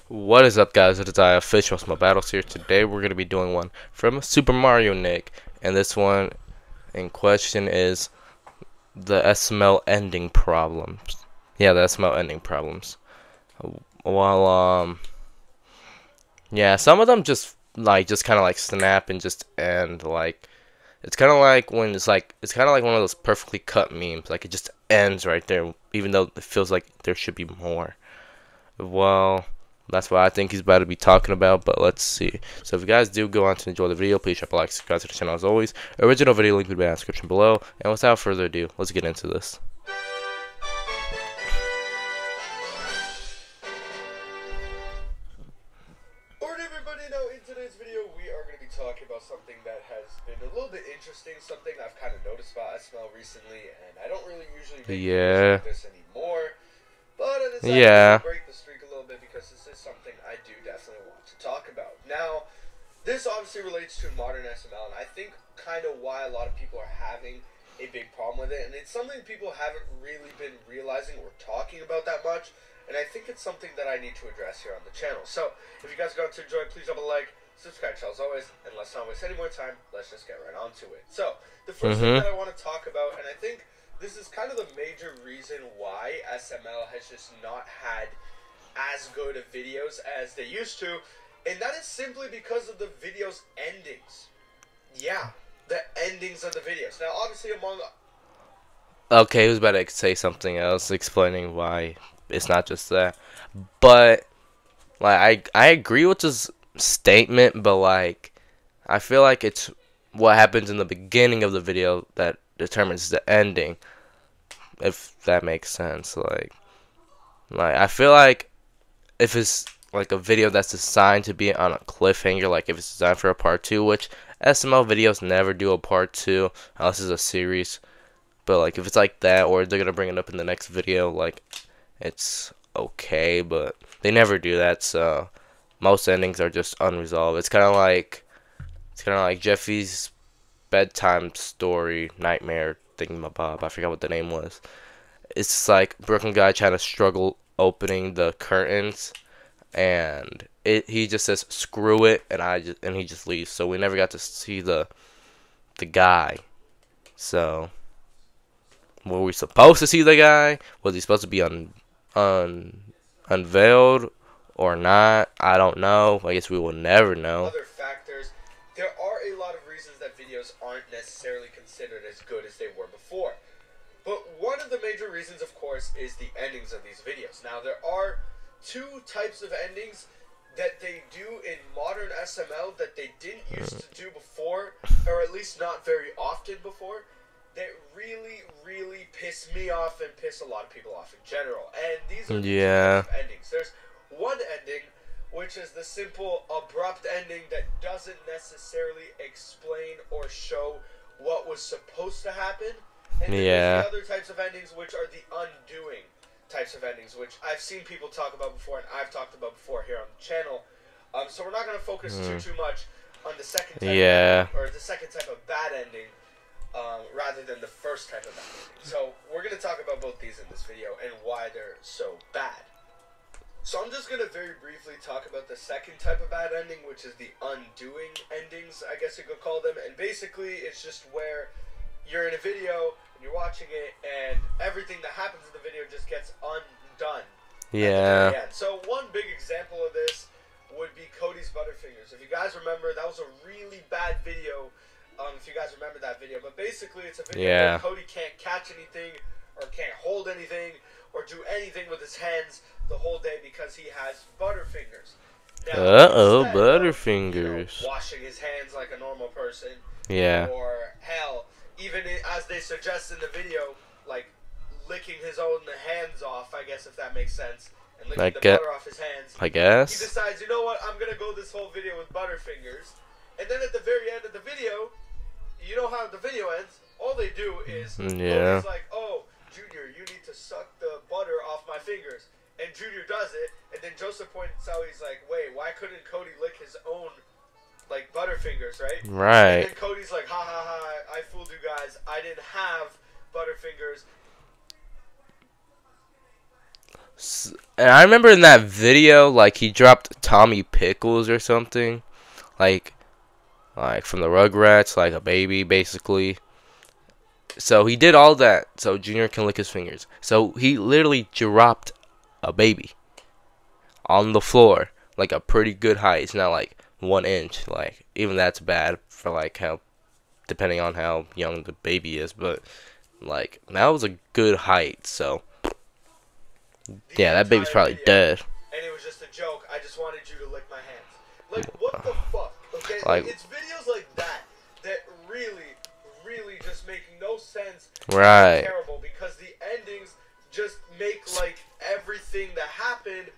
What is up, guys? It is I, Official SML Battles here. Today we're going to be doing one from Super Mario Nick. And this one in question is the SML ending problems. Yeah, the SML ending problems. Well, yeah, some of them just kind of like snap and just end. Like, it's kind of like when it's kind of like one of those perfectly cut memes. Like, it just ends right there, even though it feels like there should be more. Well, that's what I think he's about to be talking about, but let's see. So if you guys do go on to enjoy the video, please drop a like, subscribe to the channel as always. Original video link will be in the description below. And without further ado, let's get into this. Alright everybody, now in today's video we are going to be talking about something that has been a little bit interesting, something I've kind of noticed about SML recently, and I don't really usually make videos like this anymore. But I decided to break the streak a little bit because this is something I do definitely want to talk about. Now, this obviously relates to modern SML, and I think kind of why a lot of people are having a big problem with it. And it's something people haven't really been realizing or talking about that much. And I think it's something that I need to address here on the channel. So, if you guys are going to enjoy, please drop a like, subscribe as always, and let's not waste any more time. Let's just get right on to it. So, the first thing that I want to talk about, and I think this is kind of the major reason why SML has just not had as good of videos as they used to, and that is simply because of the videos' endings. Yeah, the endings of the videos. Now, obviously, Okay, he was about to say something else, explaining why it's not just that. But like, I agree with his statement, but like, I feel like it's what happens in the beginning of the video that determines the ending, if that makes sense. Like I feel like if it's like a video that's designed to be on a cliffhanger, like if it's designed for a part 2, which SML videos never do a part 2 unless it's a series. But like if it's like that, or they're gonna bring it up in the next video, like it's okay, but they never do that. So most endings are just unresolved. It's kind of like Jeffy's bedtime story nightmare thingamabob. I forgot what the name was. It's just like Brooklyn guy trying to struggle opening the curtains, and he just says screw it, and he just leaves. So we never got to see the guy. So were we supposed to see the guy? Was he supposed to be unveiled or not? I don't know. I guess we will never know. Other factors, there are a lot of reasons that videos aren't necessarily considered as good as they were before. But one of the major reasons, of course, is the endings of these videos. Now, there are two types of endings that they do in modern SML that they didn't used to do before, or at least not very often before, that really, really piss me off and piss a lot of people off in general. And these are the two types of endings. There's one ending, which is the simple, abrupt ending that doesn't necessarily explain or show what was supposed to happen. And then there's the other types of endings, which are the undoing types of endings, which I've seen people talk about before, and I've talked about before here on the channel. So we're not going to focus too much on the second type of ending, or the second type of bad ending, rather than the first type of bad ending. So we're going to talk about both these in this video and why they're so bad. So I'm just going to very briefly talk about the second type of bad ending, which is the undoing endings, I guess you could call them. And basically, it's just where you're in a video, and you're watching it, and everything that happens in the video just gets undone. Yeah. So one big example of this would be Cody's Butterfingers. If you guys remember, that was a really bad video, if you guys remember that video. But basically, it's a video where Cody can't catch anything, or can't hold anything, or do anything with his hands the whole day because he has Butterfingers. Now, Butterfingers. Washing his hands like a normal person. Yeah. Or, hell, even as they suggest in the video, like licking his own hands off, I guess, if that makes sense, and licking the butter off his hands. I guess. He decides, you know what, I'm going to go this whole video with Butterfingers. And then at the very end of the video, you know how the video ends? All they do is, Cody's like, oh, Junior, you need to suck the butter off my fingers. And Junior does it, and then Joseph points out, he's like, wait, why couldn't Cody lick his own, like, Butterfingers, right? Right. And then Cody's like, ha ha ha, I fooled you guys. I didn't have Butterfingers. And I remember in that video, like, he dropped Tommy Pickles or something, like from the Rugrats, like a baby, basically. So he did all that so Junior can lick his fingers. So he literally dropped a baby on the floor, like a pretty good height. It's not like 1 inch, like even that's bad for like how, depending on how young the baby is, but like that was a good height. So The yeah, that baby's entire probably video, dead. and it was just a joke. I just wanted you to lick my hands. Like, what the fuck? Okay, Like, it's videos like that that really, really just make no sense. right. Terrible because the endings just make like everything that happened.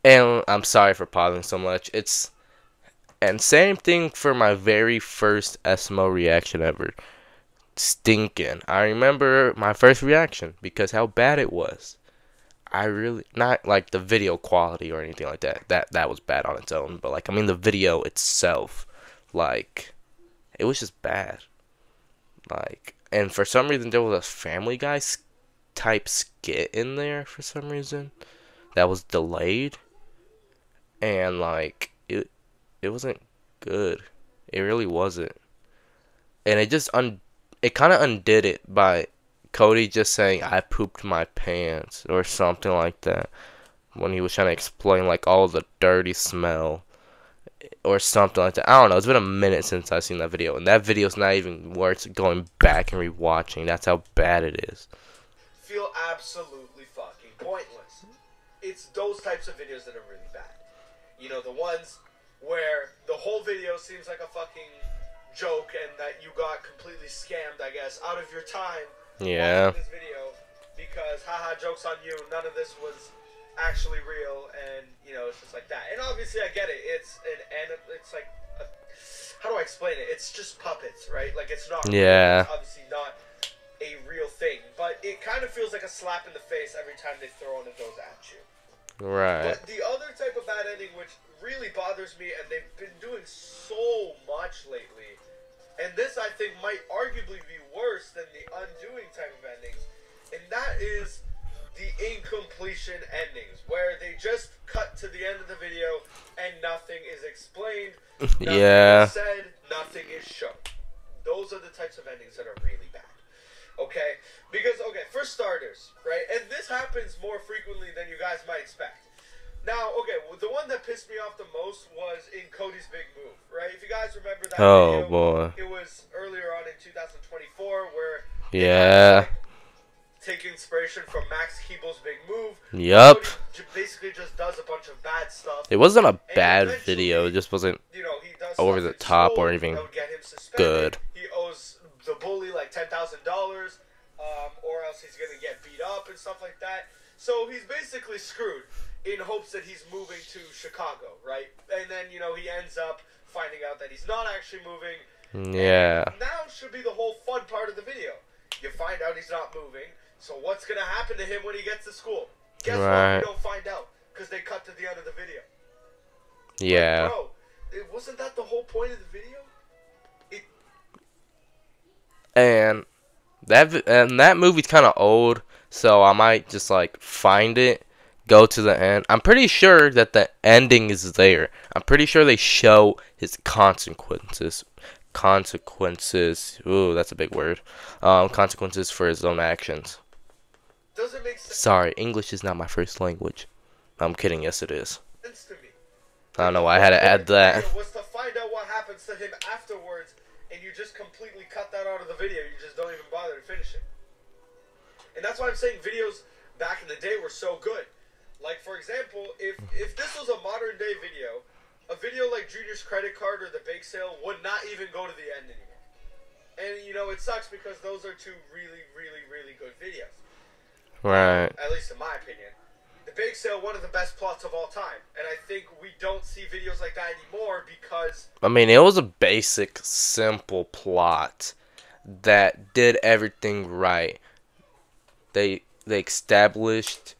And I'm sorry for pausing so much. And same thing for my very first SML reaction ever. Stinking. I remember my first reaction because how bad it was. I really, not like the video quality or anything like that. That was bad on its own, but like I mean the video itself, like it was just bad. Like, and for some reason there was a Family Guy type skit in there for some reason that was delayed, and like it wasn't good. It really wasn't. And it just it kind of undid it by Cody just saying I pooped my pants or something like that when he was trying to explain like all the dirty smell or something like that. I don't know. It's been a minute since I've seen that video, and that video's not even worth going back and rewatching. That's how bad it is. Feel absolutely fucking pointless. It's those types of videos that are really bad. You know, the ones where the whole video seems like a fucking joke and that you got completely scammed, I guess, out of your time Yeah. watching this video because, haha, joke's on you, none of this was actually real, and, you know, it's just like that. And obviously I get it. It's like, how do I explain it? It's just puppets, right? Like, it's not real. Yeah. It's obviously not a real thing, but it kind of feels like a slap in the face every time they throw one of those at you. Right. But the other type of bad ending, which really bothers me, and they've been doing so much lately, and this I think might arguably be worse than the undoing type of endings, and that is the incompletion endings, where they just cut to the end of the video and nothing is explained, nothing Yeah. is said, nothing is shown. Those are the types of endings that are really bad. Okay? Because, okay, for starters, right? And this happens more frequently than you guys might expect. Now, okay, the one that pissed me off the most was in Cody's Big Move, right? If you guys remember that Oh video, boy. it was earlier on in 2024 where Yeah. take inspiration from Max Keeble's Big Move. Yup. Cody basically just does a bunch of bad stuff. It wasn't a And bad eventually, video. It just wasn't you know, he does over stuff the at top school or even that would get him suspended. good. He owes the bully like $10,000, or else he's gonna get beat up and stuff like that. So he's basically screwed in hopes that he's moving to Chicago, right? And then, you know, he ends up finding out that he's not actually moving. Yeah. And now should be the whole fun part of the video. You find out he's not moving. So what's gonna happen to him when he gets to school? Guess Right. what? We don't find out because they cut to the end of the video. Yeah. Like, bro, wasn't that the whole point of the video? And that movie's kind of old, so I might just like find it, go to the end. I'm pretty sure that the ending is there. I'm pretty sure they show his consequences. Consequences. Ooh, that's a big word. Consequences for his own actions. Doesn't make sense Sorry, English is not my first language. I'm kidding. Yes, it is. to me. I don't know why I had to add that. Was to find out what happens to him afterwards, and you just completely cut that out of the video. You just don't even bother to finish it. And that's why I'm saying videos back in the day were so good. Like, for example, if this was a modern day video, a video like Junior's credit card or the bake sale would not even go to the end anymore. And, you know, it sucks because those are two really, really, really good videos. Right. At least in my opinion. The bake sale, one of the best plots of all time. And I think we don't see videos like that anymore because... I mean, it was a basic, simple plot that did everything right. They established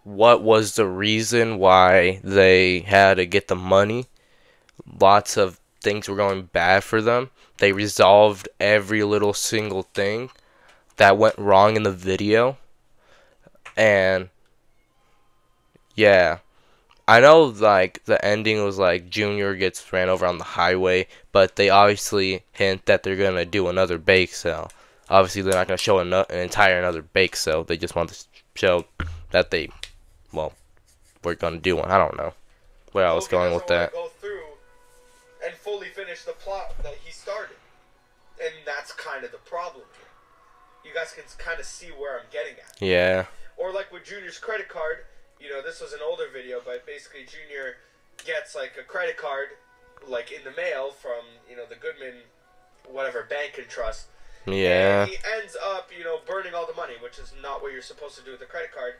what was the reason why they had to get the money. Lots of things were going bad for them. They resolved every little single thing that went wrong in the video. And Yeah. I know, like, the ending was like Junior gets ran over on the highway, but they obviously hint that they're gonna do another bake sale. Obviously, they're not gonna show an entire another bake sale. They just want to show that they, well, we're gonna do one. I don't know where I was Logan going doesn't with want to that. go through and fully finish the plot that he started. And that's kind of the problem here. You guys can kind of see where I'm getting at. Yeah. Or like with Junior's credit card, you know, this was an older video, but basically Junior gets like a credit card, like in the mail from, you know, the Goodman, whatever, bank and trust. Yeah. And he ends up, you know, burning all the money, which is not what you're supposed to do with the credit card.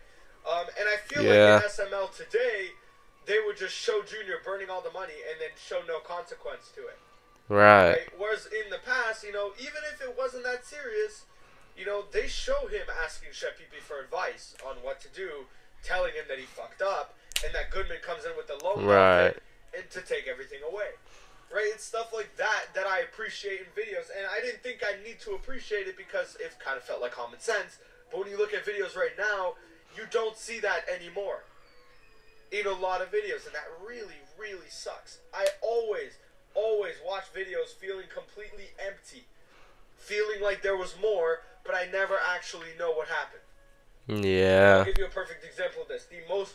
And I feel like in SML today, they would just show Junior burning all the money and then show no consequence to it. Right. Whereas in the past, you know, even if it wasn't that serious, you know, they show him asking Chef Pee for advice on what to do, telling him that he fucked up, and that Goodman comes in with the loan profit and to take everything away. Right? It's stuff like that that I appreciate in videos, and I didn't think I need to appreciate it because it kind of felt like common sense. But when you look at videos right now, you don't see that anymore in a lot of videos, and that really, really sucks. I always watch videos feeling completely empty, feeling like there was more, but I never actually know what happened. Yeah. I'll give you a perfect example of this. The most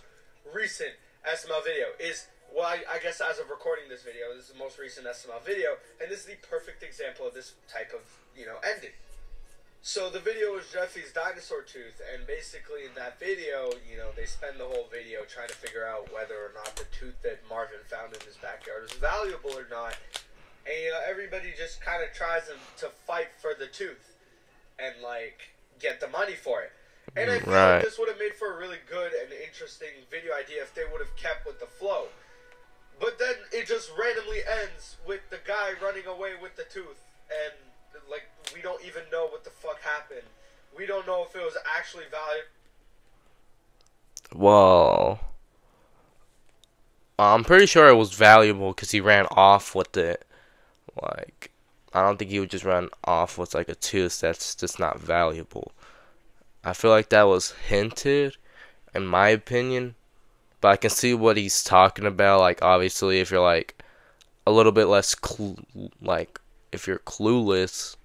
recent SML video is, well, I guess as of recording this video, this is the most recent SML video, and this is the perfect example of this type of, you know, ending. So the video was Jeffy's dinosaur tooth, and basically in that video, you know, they spend the whole video trying to figure out whether or not the tooth that Marvin found in his backyard is valuable or not. And, you know, everybody just kind of tries to fight for the tooth and, like, get the money for it. And I feel like this would have made for a really good and interesting video idea if they would have kept with the flow. But then it just randomly ends with the guy running away with the tooth, and, like, we don't even know what the fuck happened. We don't know if it was actually valuable. Well, I'm pretty sure it was valuable because he ran off with it. Like, I don't think he would just run off with, like, a tooth that's just not valuable. I feel like that was hinted, in my opinion. But I can see what he's talking about. Like, obviously, if you're, like, a little bit less, like, if you're clueless,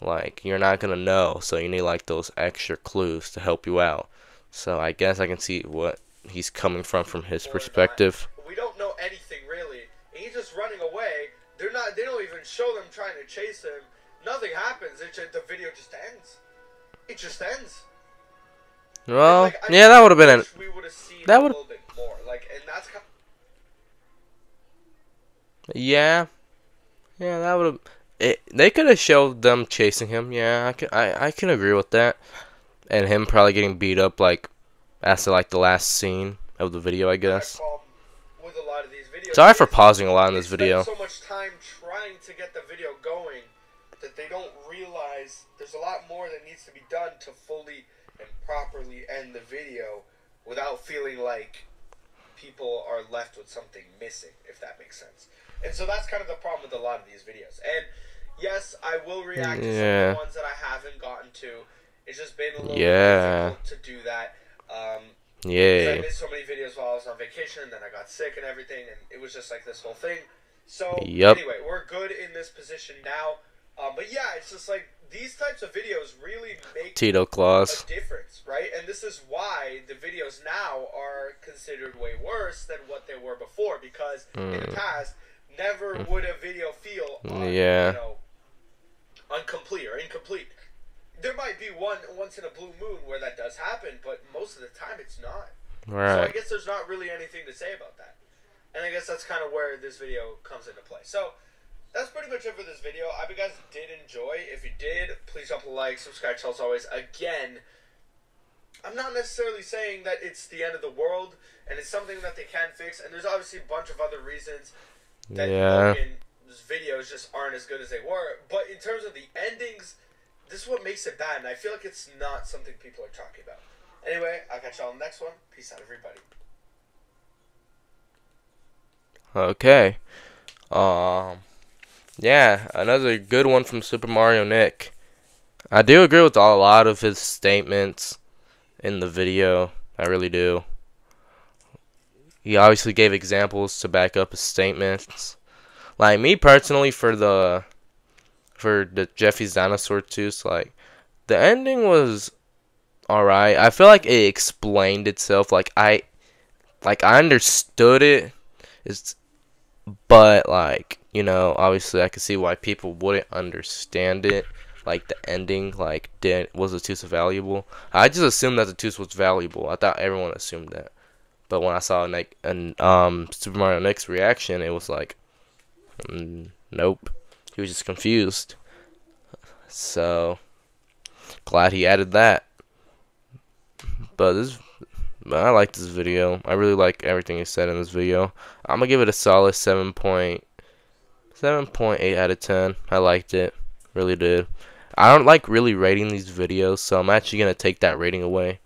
like, you're not gonna know. So you need, like, those extra clues to help you out. So I guess I can see what he's coming from his perspective. We don't know anything, really. And he's just running away. They don't even show them trying to chase him. Nothing happens. The video just ends. It just ends. Well, like, yeah, that would have been we would have seen that a would little bit more. Like, and that's kind yeah, that would have. They could have showed them chasing him. Yeah, I can agree with that, and him probably getting beat up like after like the last scene of the video, I guess. with a lot of these videos. Sorry for pausing a lot in this video. So much time trying to get the video going that they don't realize there's a lot more that needs to be done to fully and properly end the video without feeling like people are left with something missing, if that makes sense. And so that's kind of the problem with a lot of these videos. And yes, I will react to some of the ones that I haven't gotten to. It's just been a little bit difficult to do that. I missed so many videos while I was on vacation, and then I got sick and everything, and it was just like this whole thing. So anyway, we're good in this position now. But yeah, it's just like these types of videos really make Tito Claus a difference, right? And this is why the videos now are considered way worse than what they were before, because in the past, never would a video feel you know, incomplete. There might be once in a blue moon where that does happen, but most of the time it's not. Right. So I guess there's not really anything to say about that. And I guess that's kind of where this video comes into play. So that's pretty much it for this video. I hope you guys did enjoy. If you did, please drop a like, subscribe, as always. Again, I'm not necessarily saying that it's the end of the world, and it's something that they can fix. And there's obviously a bunch of other reasons that Logan's videos just aren't as good as they were. But in terms of the endings, this is what makes it bad, and I feel like it's not something people are talking about. Anyway, I'll catch y'all on the next one. Peace out, everybody. Okay. Yeah, another good one from Super Mario Nick. I do agree with a lot of his statements in the video. I really do. He obviously gave examples to back up his statements. Like me personally, for the Jeffy's Dinosaur Tooth, like the ending was alright. I feel like it explained itself. Like I understood it. It's but like obviously I could see why people wouldn't understand it. Like the ending, like did was the tooth valuable? I just assumed that the tooth was valuable. I thought everyone assumed that. But when I saw like an Super Mario Mix reaction, it was like, nope. He was just confused. So glad he added that. But I like this video. I really like everything he said in this video. I'm gonna give it a solid 7.8 out of 10. I liked it, really did. I don't like really rating these videos, so I'm actually gonna take that rating away.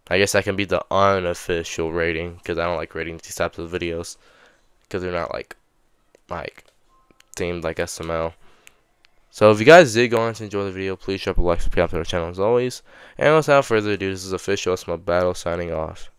I guess that can be the unofficial rating because I don't like rating these types of videos because they're not like themed like SML. So if you guys did go on to enjoy the video, please drop a like, subscribe to our channel as always. And without further ado, this is official. It's my battle signing off.